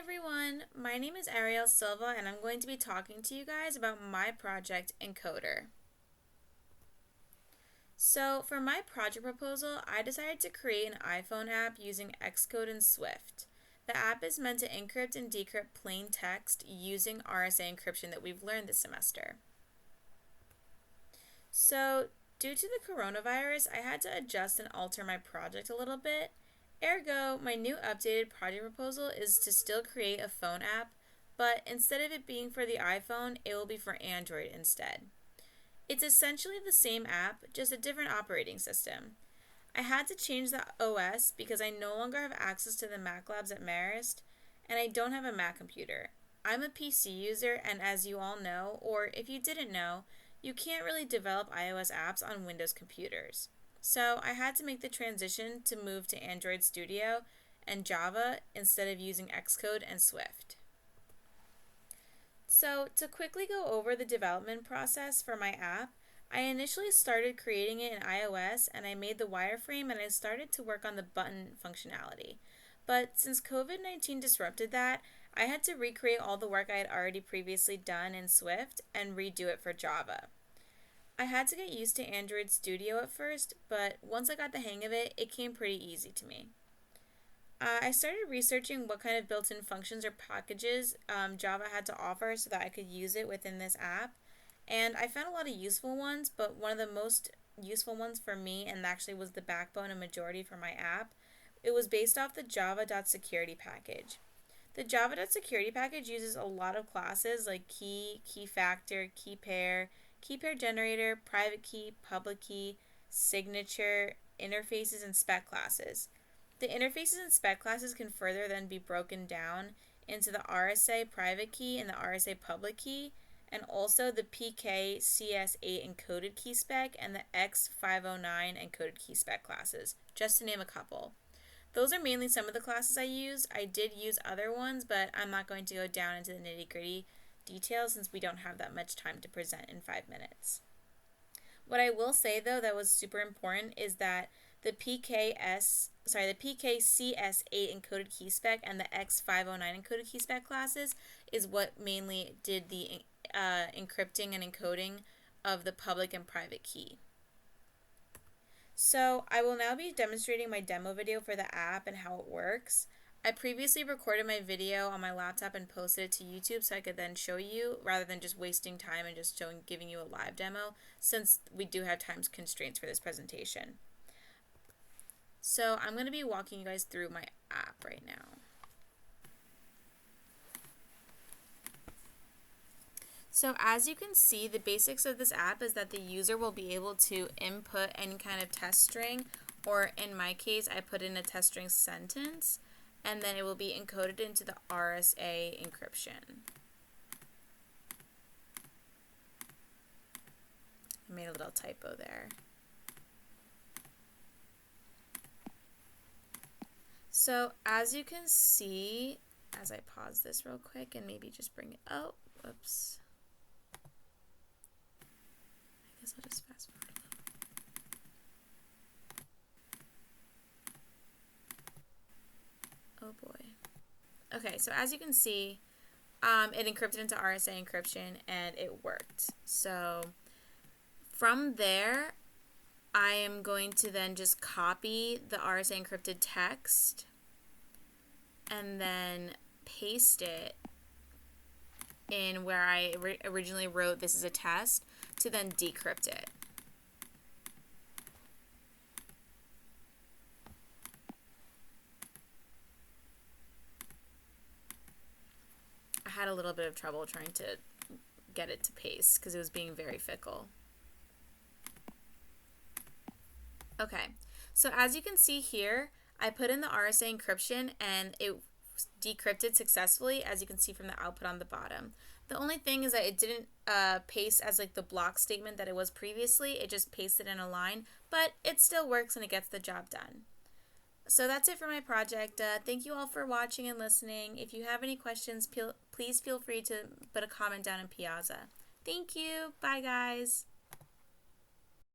everyone, my name is Ariel Silva and I'm going to be talking to you guys about my project Encoder. So for my project proposal, I decided to create an iPhone app using Xcode and Swift. The app is meant to encrypt and decrypt plain text using RSA encryption that we've learned this semester. So due to the coronavirus, I had to adjust and alter my project a little bit. Ergo, my new updated project proposal is to still create a phone app, but instead of it being for the iPhone, it will be for Android instead. It's essentially the same app, just a different operating system. I had to change the OS because I no longer have access to the Mac labs at Marist, and I don't have a Mac computer. I'm a PC user, and as you all know, or if you didn't know, you can't really develop iOS apps on Windows computers. So I had to make the transition to move to Android Studio and Java instead of using Xcode and Swift. So to quickly go over the development process for my app, I initially started creating it in iOS and I made the wireframe and I started to work on the button functionality. But since COVID-19 disrupted that, I had to recreate all the work I had already previously done in Swift and redo it for Java. I had to get used to Android Studio at first, but once I got the hang of it, it came pretty easy to me. I started researching what kind of built-in functions or packages Java had to offer so that I could use it within this app. And I found a lot of useful ones, but one of the most useful ones for me, and actually was the backbone and majority for my app, it was based off the java.security package. The java.security package uses a lot of classes like key, key factor, key pair generator, private key, public key, signature, interfaces, and spec classes. The interfaces and spec classes can further then be broken down into the RSA private key and the RSA public key, and also the PKCS8 encoded key spec and the X509 encoded key spec classes, just to name a couple. Those are mainly some of the classes I used. I did use other ones, but I'm not going to go down into the nitty-gritty details since we don't have that much time to present in 5 minutes. What I will say though that was super important is that the PKCS8 encoded key spec and the X509 encoded key spec classes is what mainly did the encrypting and encoding of the public and private key. So I will now be demonstrating my demo video for the app and how it works. I previously recorded my video on my laptop and posted it to YouTube so I could then show you rather than just wasting time and just giving you a live demo since we do have time constraints for this presentation. So I'm going to be walking you guys through my app right now. So as you can see, the basics of this app is that the user will be able to input any kind of test string, or in my case, I put in a test string sentence, and then it will be encoded into the RSA encryption. I made a little typo there. So as you can see, as I pause this real quick and maybe just bring it, oh, whoops. I guess I'll just fast forward a little. Oh boy. Okay, so as you can see, it encrypted into RSA encryption and it worked. So from there, I am going to then just copy the RSA encrypted text and then paste it in where I originally wrote this is a test to then decrypt it. I had a little bit of trouble trying to get it to paste because it was being very fickle. Okay, so as you can see here, I put in the RSA encryption and it decrypted successfully, as you can see from the output on the bottom. The only thing is that it didn't paste as like the block statement that it was previously. It just pasted in a line, but it still works and it gets the job done. So that's it for my project. Thank you all for watching and listening. If you have any questions, please feel free to put a comment down in Piazza. Thank you. Bye, guys.